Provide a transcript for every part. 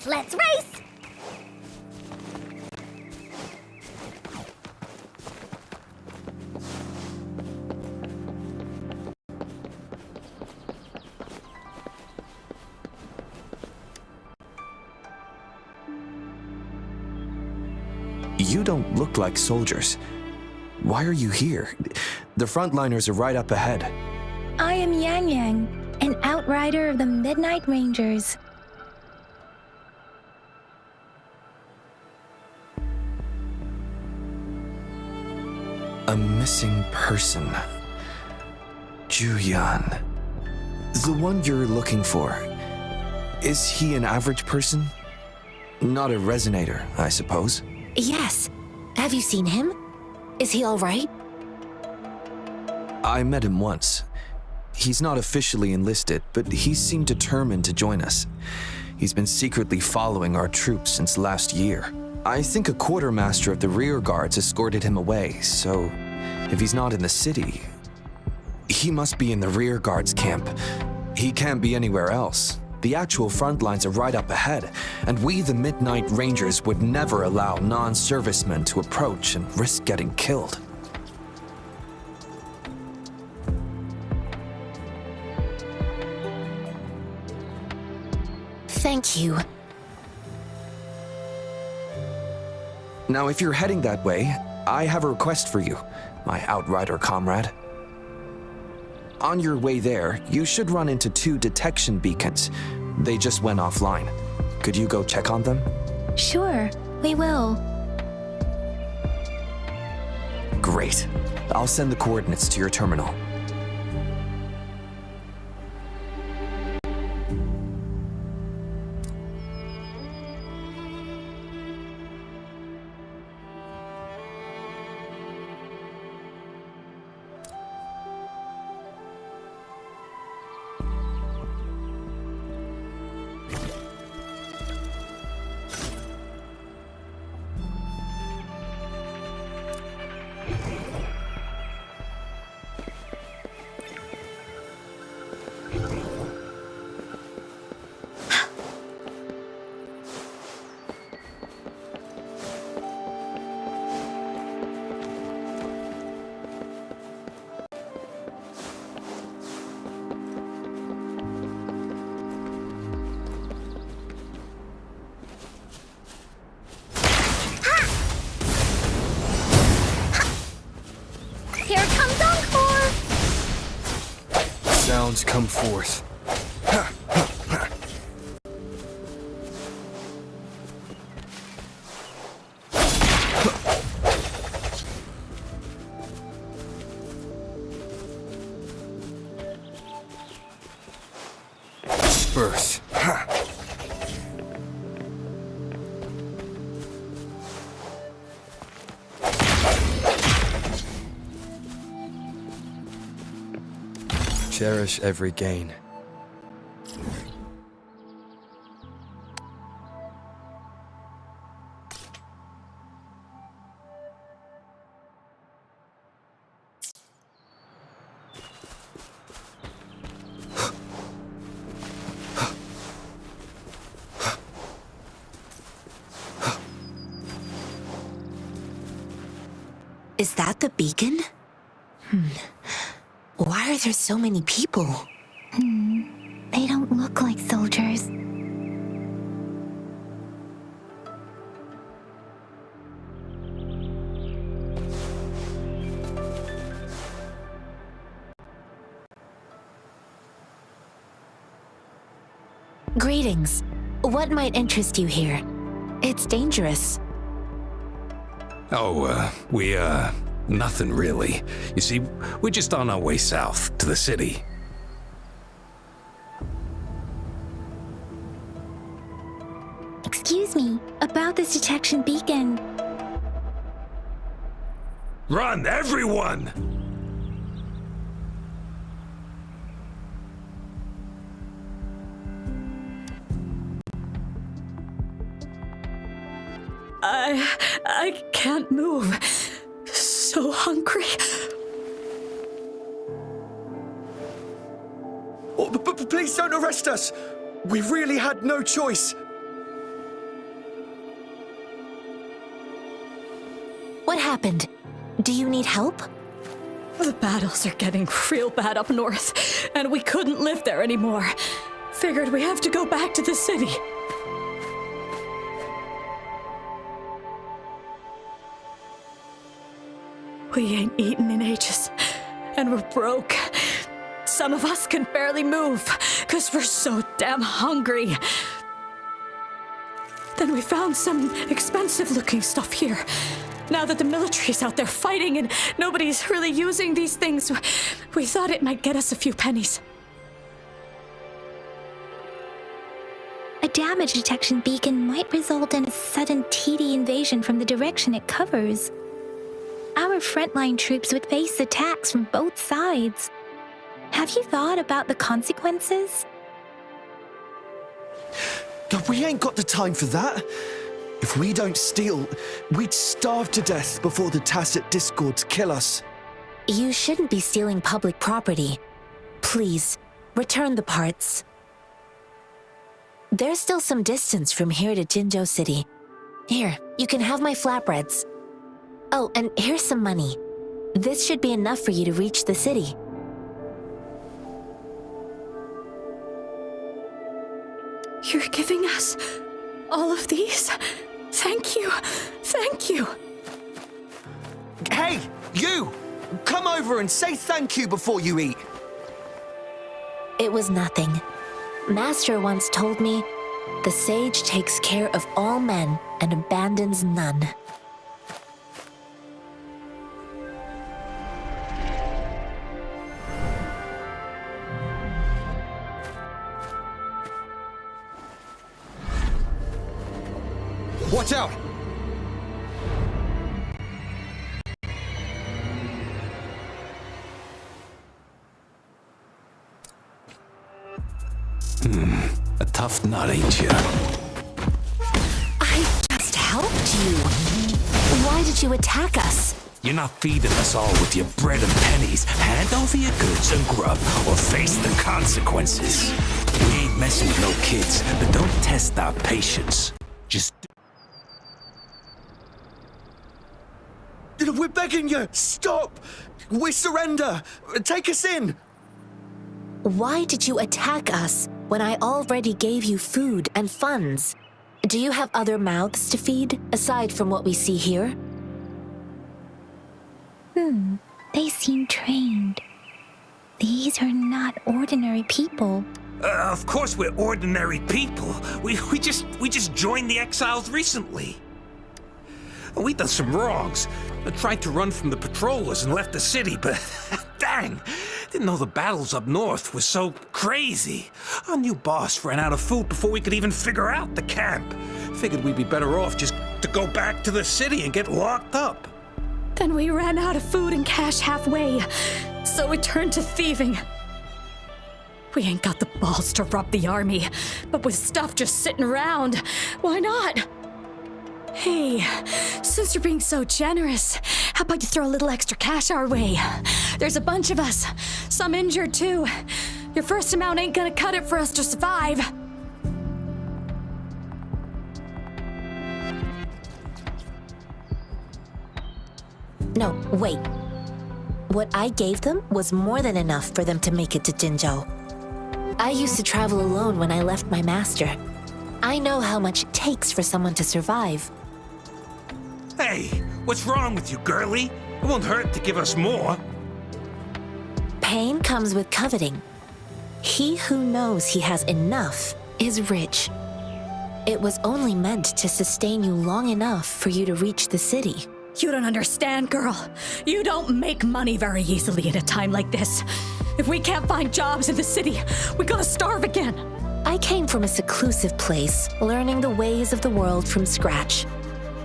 race, let's race! You don't look like soldiers. Why are you here? The frontliners are right up ahead. I am Yang Yang, an outrider of the Midnight Rangers. A missing person. Zhiyuan. The one you're looking for. Is he an average person? Not a resonator, I suppose. Yes. Have you seen him? Is he all right? I met him once. He's not officially enlisted, but he seemed determined to join us. He's been secretly following our troops since last year. I think a quartermaster of the Rearguards escorted him away, so if he's not in the city, he must be in the Rearguards camp. He can't be anywhere else. The actual front lines are right up ahead, and we, the Midnight Rangers, would never allow non-servicemen to approach and risk getting killed. Thank you. Now, if you're heading that way, I have a request for you, my outrider comrade. On your way there, you should run into 2 detection beacons. They just went offline. Could you go check on them? Sure, we will. Great. I'll send the coordinates to your terminal. Sounds come forth. Disperse. Cherish every gain. Is that the beacon? Why are there so many people? They don't look like soldiers. Greetings. What might interest you here? It's dangerous. Nothing really. You see, we're just on our way south to the city. Excuse me, about this detection beacon. Run, everyone! I can't move. So hungry. Oh, please don't arrest us! We really had no choice. happened? Do you need help? The battles are getting real bad up north, and we couldn't live there anymore. Figured we have to go back to the city. We ain't eaten in ages, and we're broke. Some of us can barely move, 'cause we're so damn hungry. Then we found some expensive-looking stuff here. Now that the military's out there fighting and nobody's really using these things, we thought it might get us a few pennies. A damage detection beacon might result in a sudden TD invasion from the direction it covers. Our frontline troops would face attacks from both sides. Have you thought about the consequences? We ain't got the time for that. If we don't steal, we'd starve to death before the tacit discords kill us. You shouldn't be stealing public property. Please, return the parts. There's still some distance from here to Jinzhou City. Here, you can have my flatbreads. Oh, and here's some money. This should be enough for you to reach the city. You're giving us all of these? Thank you. Thank you. Hey, you! Come over and say thank you before you eat. It was nothing. Master once told me, the sage takes care of all men and abandons none. Watch out! A tough nut, ain't you? I just helped you. Why did you attack us? You're not feeding us all with your bread and pennies. Hand over your goods and grub, or face the consequences. We ain't messing with no kids, but don't test our patience. Just... We're begging you! Stop! We surrender! Take us in! Why did you attack us when I already gave you food and funds? Do you have other mouths to feed, aside from what we see here? They seem trained. These are not ordinary people. Of course we're ordinary people. We just joined the Exiles recently. We done some wrongs. I tried to run from the patrollers and left the city, but dang, didn't know the battles up north were so crazy. Our new boss ran out of food before we could even figure out the camp. Figured we'd be better off just to go back to the city and get locked up. Then we ran out of food and cash halfway, so we turned to thieving. We ain't got the balls to rob the army, but with stuff just sitting around, why not? Hey, since you're being so generous, how about you throw a little extra cash our way? There's a bunch of us, some injured too. Your first amount ain't gonna cut it for us to survive. No, wait. What I gave them was more than enough for them to make it to Jinzhou. I used to travel alone when I left my master. I know how much it takes for someone to survive. Hey, what's wrong with you, girlie? It won't hurt to give us more. Pain comes with coveting. He who knows he has enough is rich. It was only meant to sustain you long enough for you to reach the city. You don't understand, girl. You don't make money very easily at a time like this. If we can't find jobs in the city, we're gonna starve again. I came from a seclusive place, learning the ways of the world from scratch.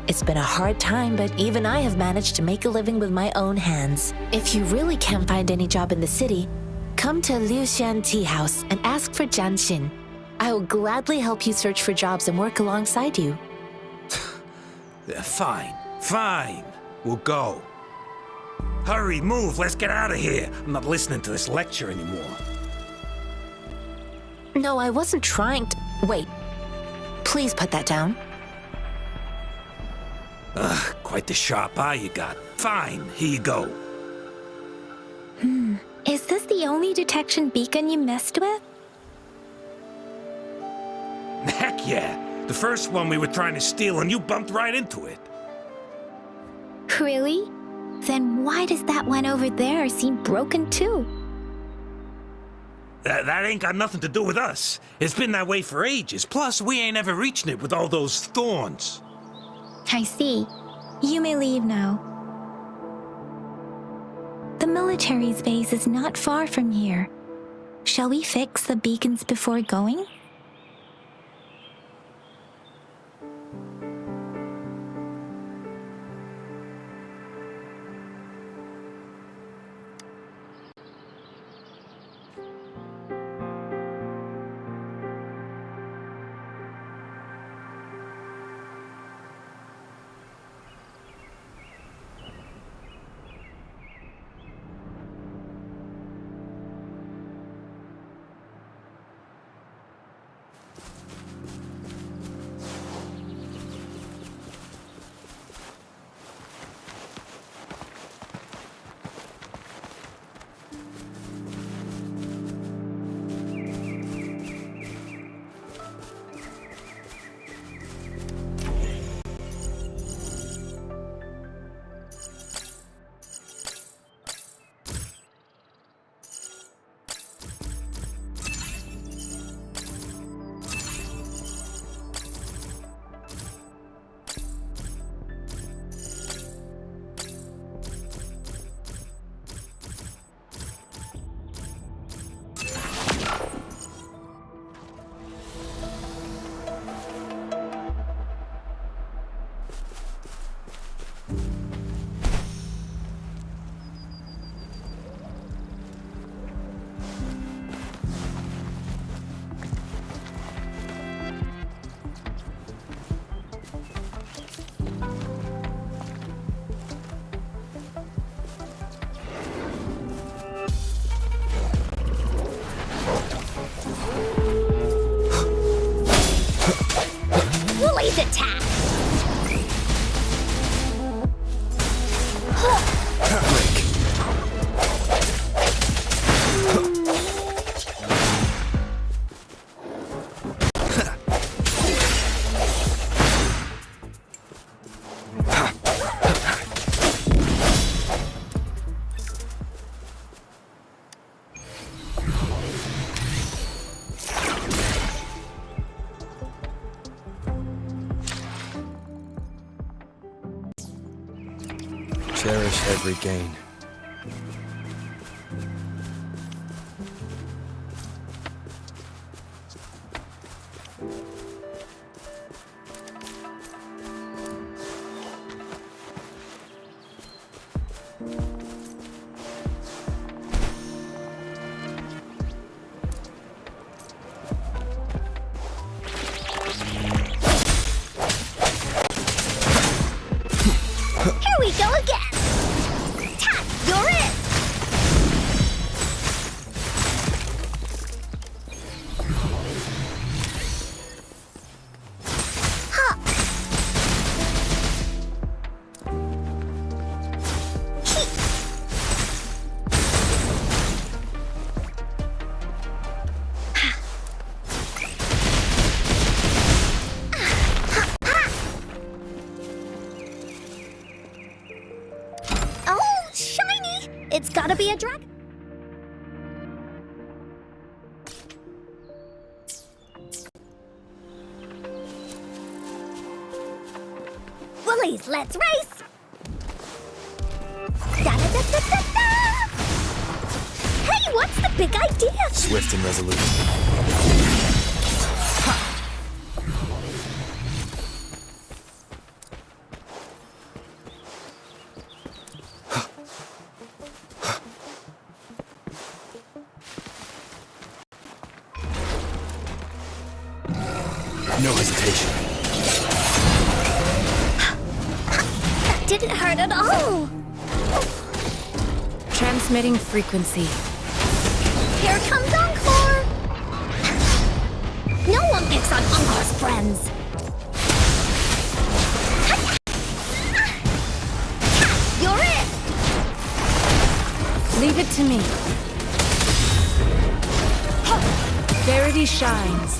It's been a hard time, but even I have managed to make a living with my own hands. If you really can't find any job in the city, come to Liuxian Tea House and ask for Jianxin. I will gladly help you search for jobs and work alongside you. Fine. We'll go. Hurry, move, let's get out of here. I'm not listening to this lecture anymore. No, I wasn't trying to... Wait. Please put that down. Quite the sharp eye you got. Fine, here you go. Is this the only detection beacon you messed with? Heck yeah. The first one we were trying to steal and you bumped right into it. Really? Then why does that one over there seem broken too? That ain't got nothing to do with us. It's been that way for ages. Plus, we ain't ever reaching it with all those thorns. I see. You may leave now. The military's base is not far from here. Shall we fix the beacons before going? Lily's attack! Cherish every gain. Here we go again! Tap, you're in! Ha! Oh, shiny! It's gotta be a dragon. Willies, let's race! Da-da-da-da-da-da! Hey, what's the big idea? Swift and resolute. No hesitation. That didn't hurt at all! Transmitting frequency. Here comes Encore! No one picks on Encore's friends! Leave it to me. Verity shines.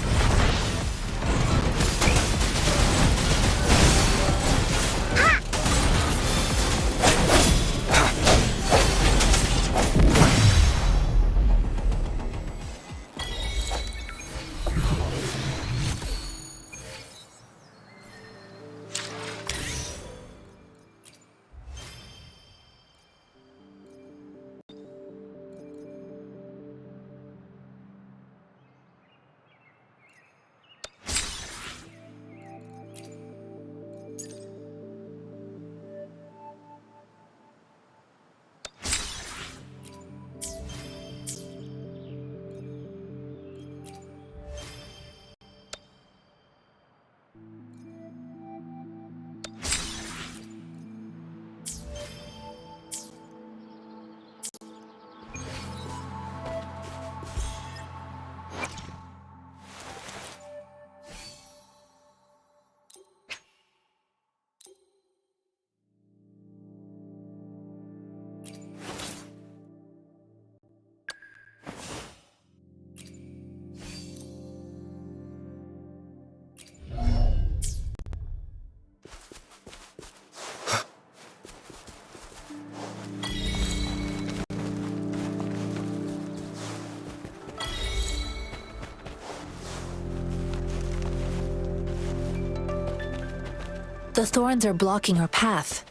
The thorns are blocking our path.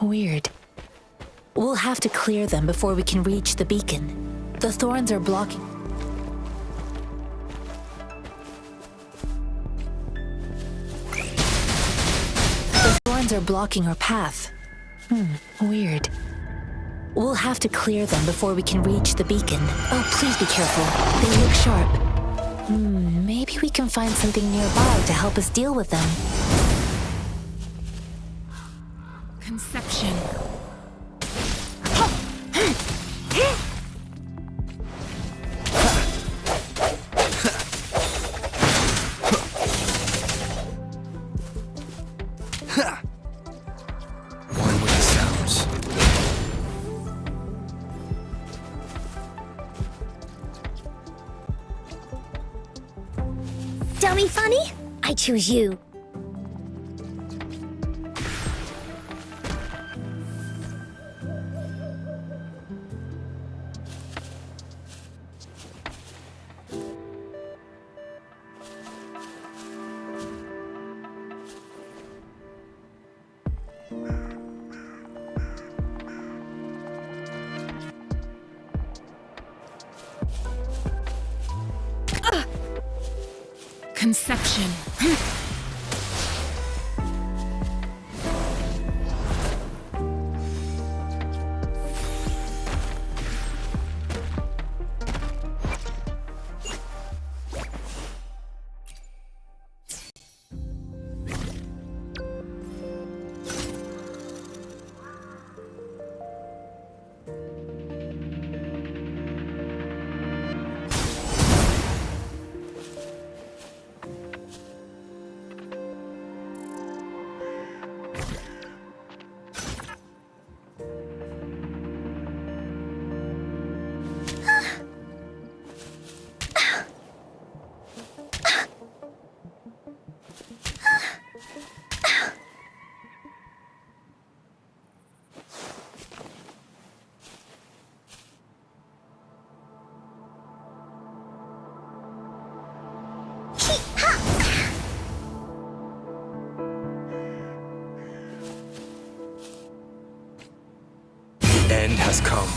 Weird. We'll have to clear them before we can reach the beacon. The thorns are blocking... The thorns are blocking our path. Weird. We'll have to clear them before we can reach the beacon. Oh, please be careful. They look sharp. Maybe we can find something nearby to help us deal with them. Conception. One with the sounds. Dummy funny? I choose you. Conception. End has come.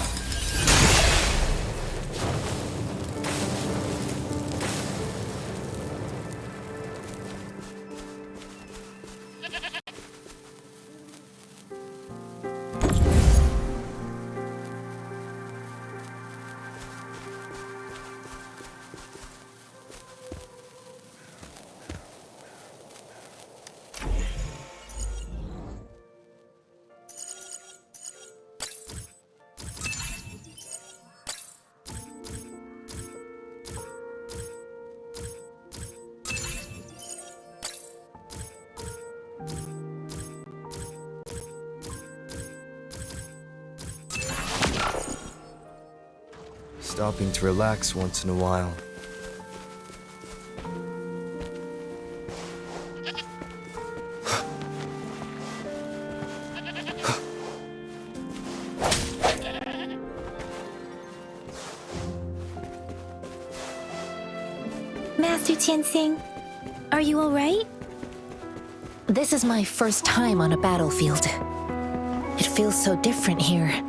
stopping to relax once in a while. Master Jianxin, are you alright? This is my first time on a battlefield. It feels so different here.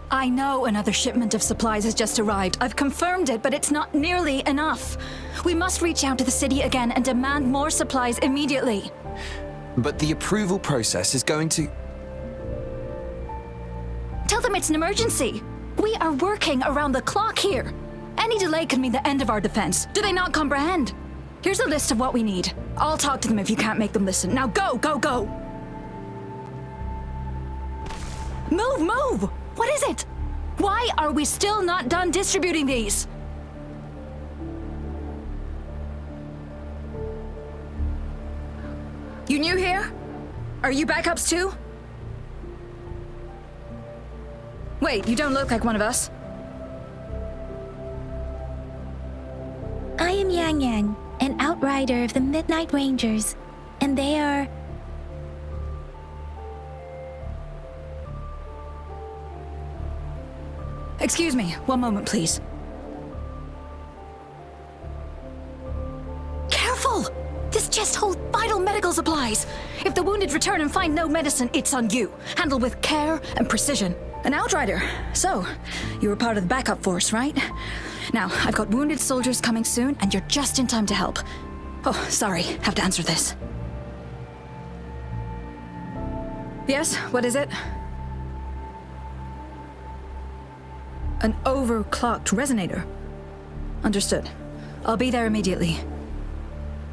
I know another shipment of supplies has just arrived. I've confirmed it, but it's not nearly enough. We must reach out to the city again and demand more supplies immediately. But the approval process is going to... Tell them it's an emergency. We are working around the clock here. Any delay could mean the end of our defense. Do they not comprehend? Here's a list of what we need. I'll talk to them if you can't make them listen. Now go, go, go! Move, move! What is it? Why are we still not done distributing these? You new here? Are you backups too? Wait, you don't look like one of us. I am Yang Yang, an outrider of the Midnight Rangers, and they are... Excuse me, one moment, please. Careful! This chest holds vital medical supplies. If the wounded return and find no medicine, it's on you. Handle with care and precision. An outrider. So, you were part of the backup force, right? Now, I've got wounded soldiers coming soon, and you're just in time to help. Oh, sorry, have to answer this. Yes, what is it? An overclocked resonator. Understood. I'll be there immediately.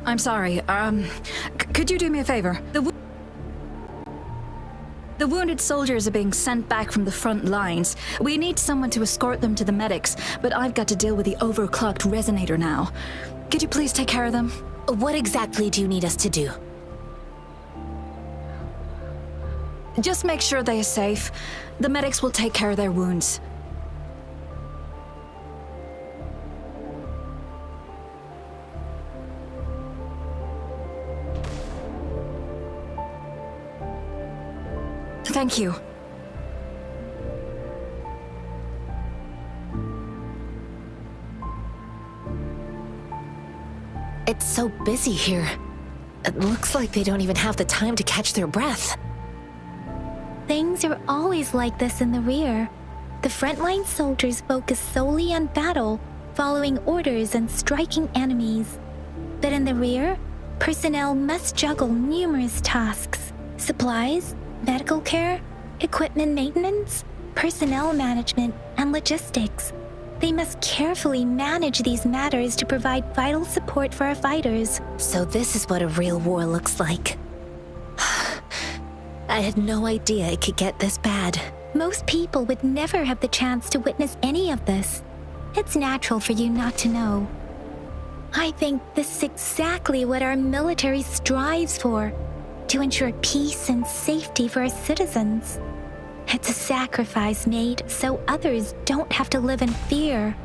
I'm sorry, could you do me a favor? The wounded soldiers are being sent back from the front lines. We need someone to escort them to the medics, but I've got to deal with the overclocked resonator now. Could you please take care of them? What exactly do you need us to do? Just make sure they are safe. The medics will take care of their wounds. Thank you. It's so busy here. It looks like they don't even have the time to catch their breath. Things are always like this in the rear. The frontline soldiers focus solely on battle, following orders and striking enemies. But in the rear, personnel must juggle numerous tasks. Supplies, medical care, equipment maintenance, personnel management, and logistics. They must carefully manage these matters to provide vital support for our fighters. So this is what a real war looks like. I had no idea it could get this bad. Most people would never have the chance to witness any of this. It's natural for you not to know. I think this is exactly what our military strives for, to ensure peace and safety for our citizens. It's a sacrifice made so others don't have to live in fear.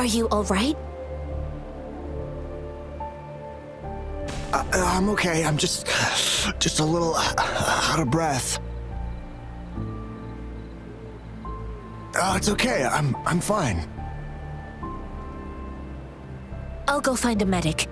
Are you all right? I'm okay. I'm just a little out of breath. It's okay. I'm fine. I'll go find a medic.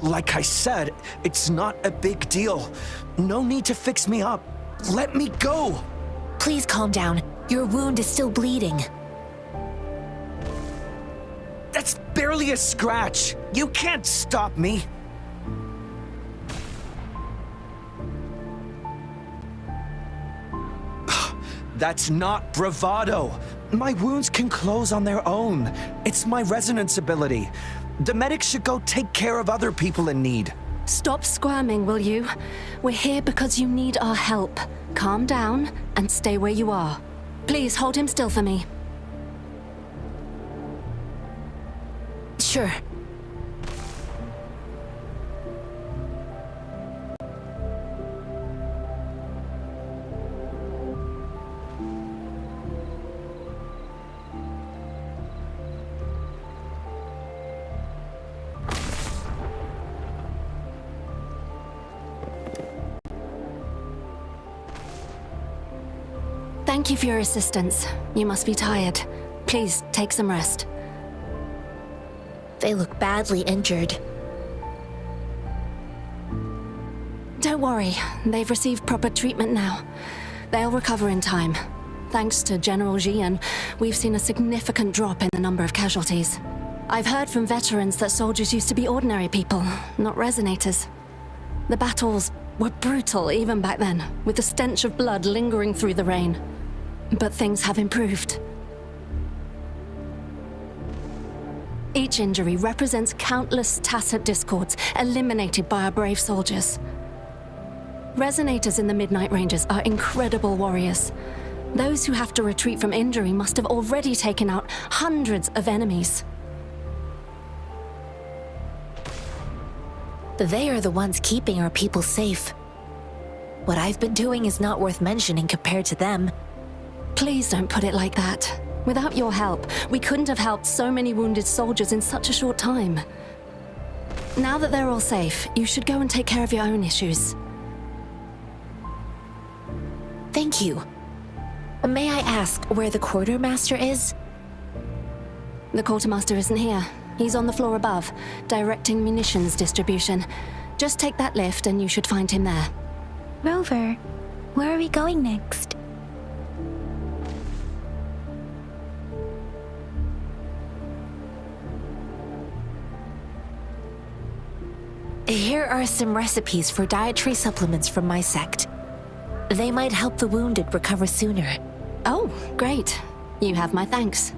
Like I said, it's not a big deal. No need to fix me up. Let me go. Please calm down. Your wound is still bleeding. That's barely a scratch. You can't stop me. That's not bravado. My wounds can close on their own. It's my resonance ability. The medics should go take care of other people in need. Stop squirming, will you? We're here because you need our help. Calm down and stay where you are. Please hold him still for me. Sure. Thank you for your assistance. You must be tired. Please take some rest. They look badly injured. Don't worry, they've received proper treatment now. They'll recover in time. Thanks to General Zhiyuan, we've seen a significant drop in the number of casualties. I've heard from veterans that soldiers used to be ordinary people, not resonators. The battles were brutal even back then, with the stench of blood lingering through the rain. But things have improved. Each injury represents countless tacit discords eliminated by our brave soldiers. Resonators in the Midnight Ranges are incredible warriors. Those who have to retreat from injury must have already taken out hundreds of enemies. They are the ones keeping our people safe. What I've been doing is not worth mentioning compared to them. Please don't put it like that. Without your help, we couldn't have helped so many wounded soldiers in such a short time. Now that they're all safe, you should go and take care of your own issues. Thank you. May I ask where the quartermaster is? The quartermaster isn't here. He's on the floor above, directing munitions distribution. Just take that lift and you should find him there. Rover, where are we going next? Here are some recipes for dietary supplements from my sect. They might help the wounded recover sooner. Oh, great. You have my thanks.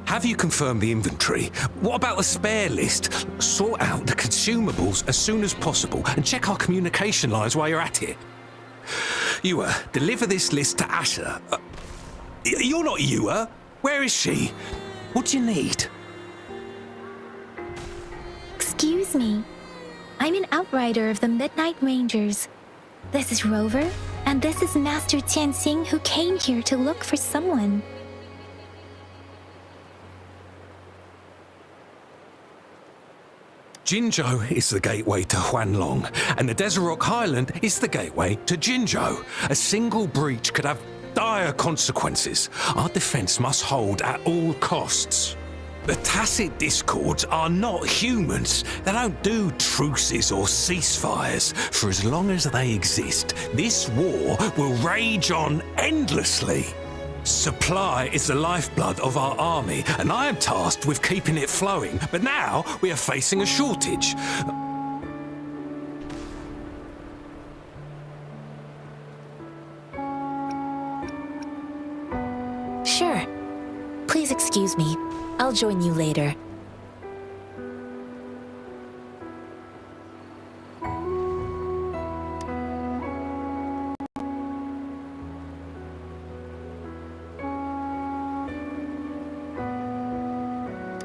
Have you confirmed the inventory? What about the spare list? Sort out the consumables as soon as possible and check our communication lines while you're at it. Yua, deliver this list to Asher. You're not Yua. Where is she? What do you need? Excuse me. I'm an outrider of the Midnight Rangers. This is Rover, and this is Master Jianxin, who came here to look for someone. Jinzhou is the gateway to Huanlong, and the Desert Rock Highland is the gateway to Jinzhou. A single breach could have dire consequences. Our defense must hold at all costs. The tacit discords are not humans. They don't do truces or ceasefires. For as long as they exist, this war will rage on endlessly. Supply is the lifeblood of our army, and I am tasked with keeping it flowing. But now we are facing a shortage. Sure. Please excuse me. I'll join you later.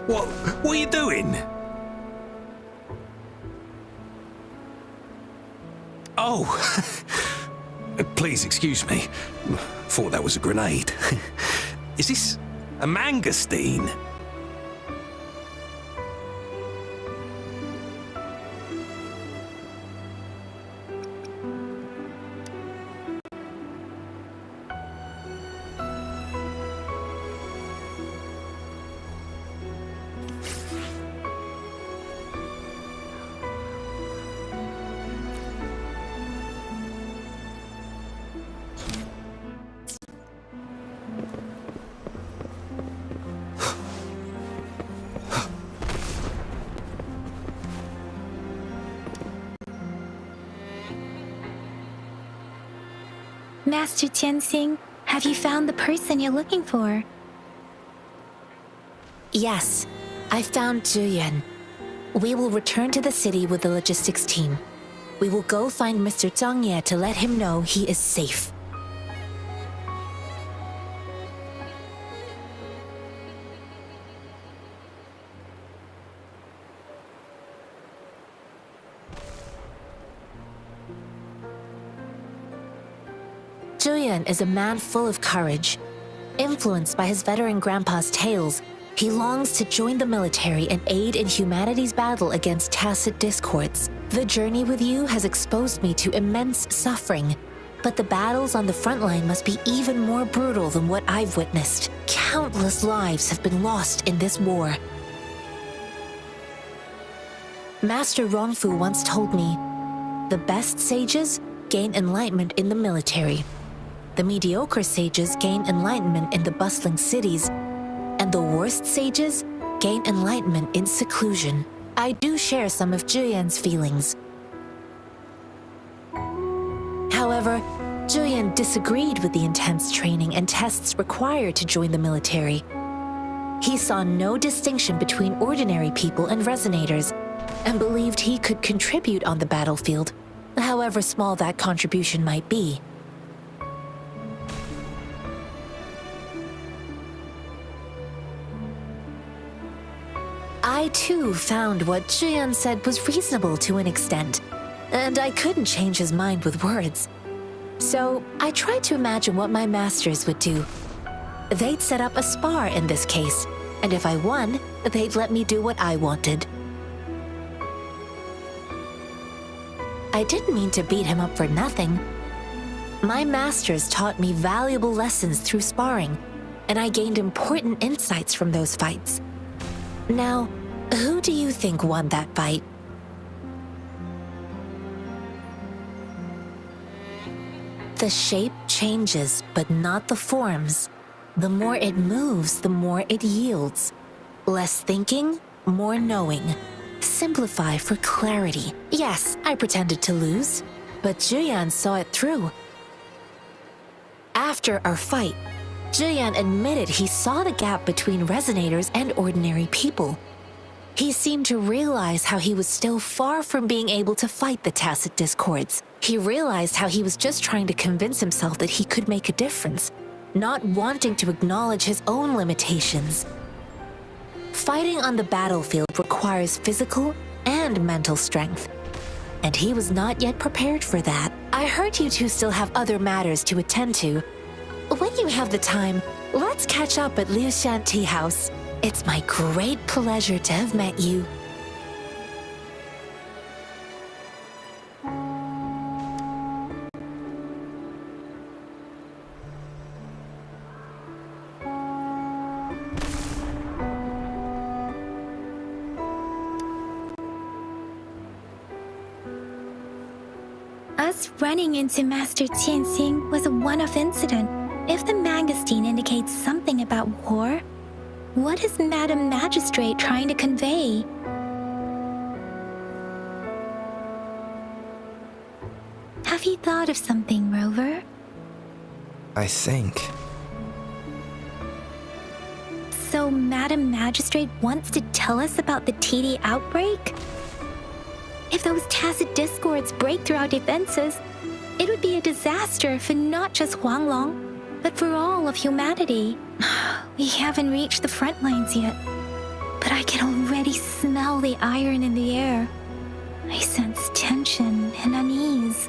What are you doing? Oh, please excuse me. Thought that was a grenade. Is this a mangosteen? Master Jianxin, have you found the person you're looking for? Yes, I found Zhiyuan. We will return to the city with the logistics team. We will go find Mr. Zhang Ye to let him know he is safe. Zhiyuan is a man full of courage. Influenced by his veteran grandpa's tales, he longs to join the military and aid in humanity's battle against tacit discords. The journey with you has exposed me to immense suffering, but the battles on the front line must be even more brutal than what I've witnessed. Countless lives have been lost in this war. Master Rongfu once told me, the best sages gain enlightenment in the military. The mediocre sages gain enlightenment in the bustling cities, and the worst sages gain enlightenment in seclusion. I do share some of Zhiyuan's feelings. However, Zhiyuan disagreed with the intense training and tests required to join the military. He saw no distinction between ordinary people and resonators, and believed he could contribute on the battlefield, however small that contribution might be. I too found what Zhiyuan said was reasonable to an extent, and I couldn't change his mind with words. So I tried to imagine what my masters would do. They'd set up a spar in this case, and if I won, they'd let me do what I wanted. I didn't mean to beat him up for nothing. My masters taught me valuable lessons through sparring, and I gained important insights from those fights. Now, who do you think won that fight? The shape changes, but not the forms. The more it moves, the more it yields. Less thinking, more knowing. Simplify for clarity. Yes, I pretended to lose, but Zhiyuan saw it through. After our fight, Zhiyuan admitted he saw the gap between resonators and ordinary people. He seemed to realize how he was still far from being able to fight the tacit discords. He realized how he was just trying to convince himself that he could make a difference, not wanting to acknowledge his own limitations. Fighting on the battlefield requires physical and mental strength. And he was not yet prepared for that. I heard you two still have other matters to attend to. When you have the time, let's catch up at Liu Shan Tea House. It's my great pleasure to have met you. Us running into Master Jianxin was a one-off incident. If the Mangosteen indicates something about war, what is Madam Magistrate trying to convey? Have you thought of something, Rover? I think. So Madam Magistrate wants to tell us about the TD outbreak? If those tacit discords break through our defenses, it would be a disaster for not just Huanglong, but for all of humanity. We haven't reached the front lines yet, but I can already smell the iron in the air. I sense tension and unease.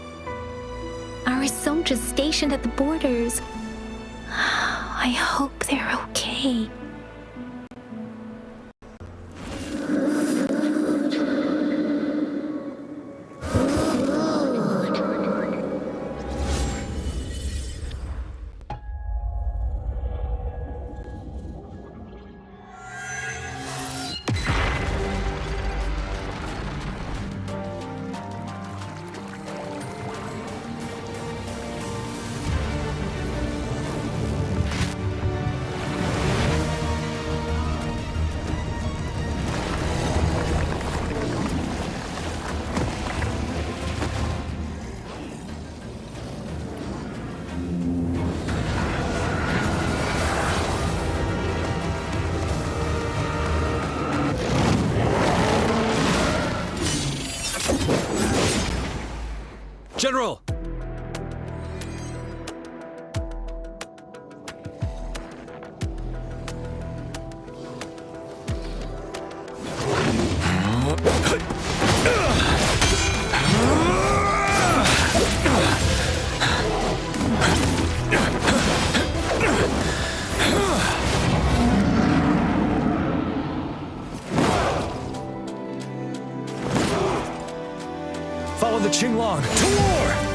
Our soldiers stationed at the borders, I hope they're okay. General! Follow the Qinglong to war!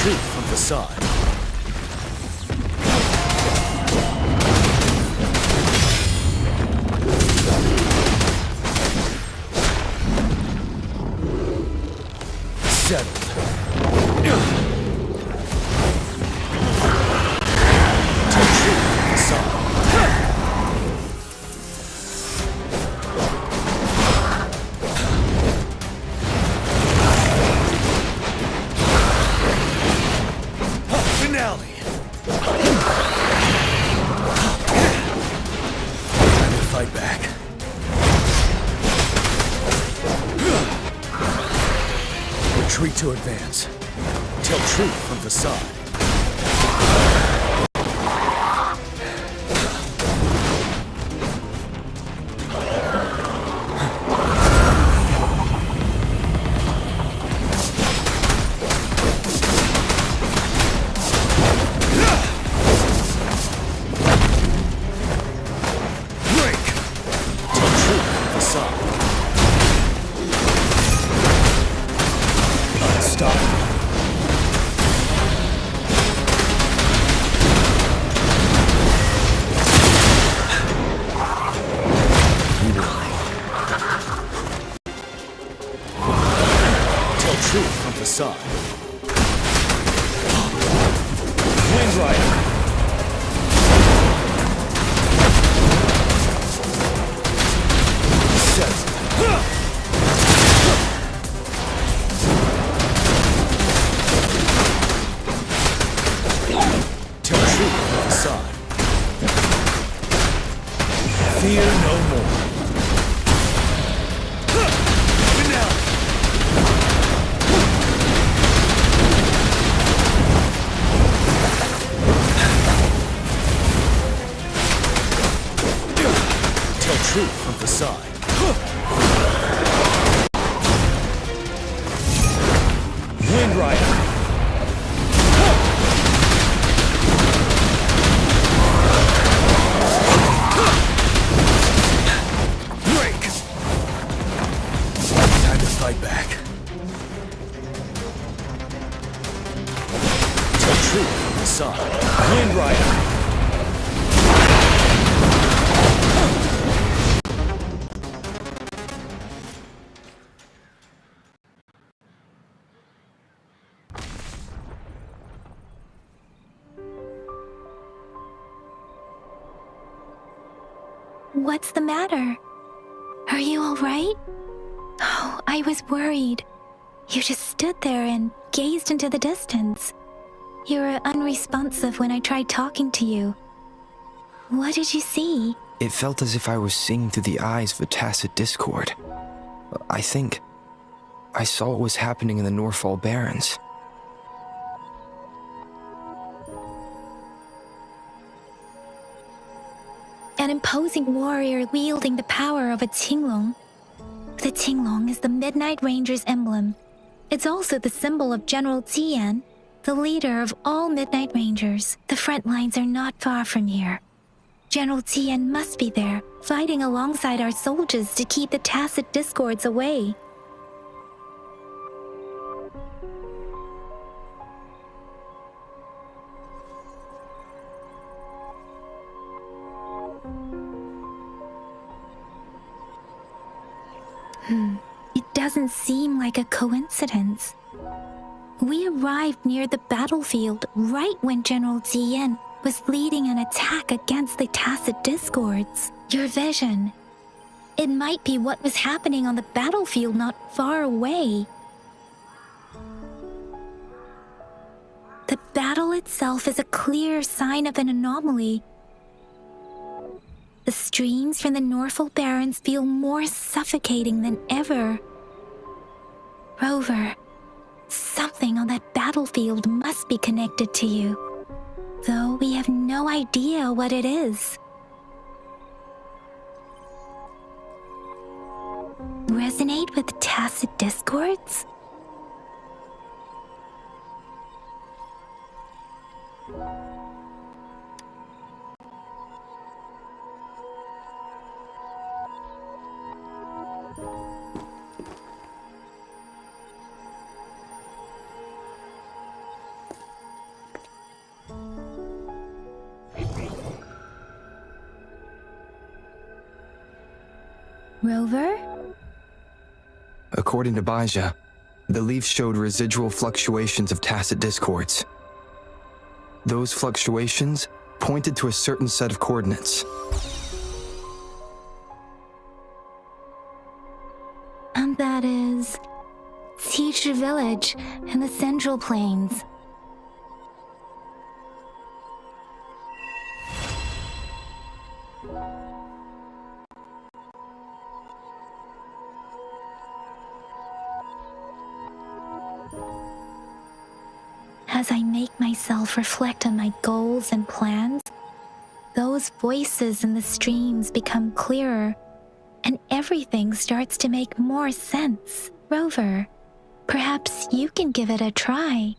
From the side. Settled. Take truth from the side. Finale! Time to fight back. Retreat to advance. Tell truth from the side. Truth from the side. Wind Rider. Fear no more. Even now. Tell truth from facade. Wind Rider. Break. Time to fight back. Tell truth from facade. Wind Rider. What's the matter? Are you all right? Oh, I was worried. You just stood there and gazed into the distance. You were unresponsive when I tried talking to you. What did you see? It felt as if I was seeing through the eyes of a tacit discord. I think I saw what was happening in the Norfall Barrens. An imposing warrior wielding the power of a Qinglong. The Qinglong is the Midnight Ranger's emblem. It's also the symbol of General Zhiyuan, the leader of all Midnight Rangers. The front lines are not far from here. General Zhiyuan must be there, fighting alongside our soldiers to keep the tacit discords away. It doesn't seem like a coincidence. We arrived near the battlefield right when General Zhiyuan was leading an attack against the tacit discords. Your vision. It might be what was happening on the battlefield not far away. The battle itself is a clear sign of an anomaly. The streams from the Norfall Barrens feel more suffocating than ever. Rover, something on that battlefield must be connected to you, though we have no idea what it is. Resonate with tacit discords? Rover? According to Baija, the leaf showed residual fluctuations of tacit discords. Those fluctuations pointed to a certain set of coordinates. And that is Teacher Village in the Central Plains. As I make myself reflect on my goals and plans, those voices in the streams become clearer, and everything starts to make more sense. Rover, perhaps you can give it a try.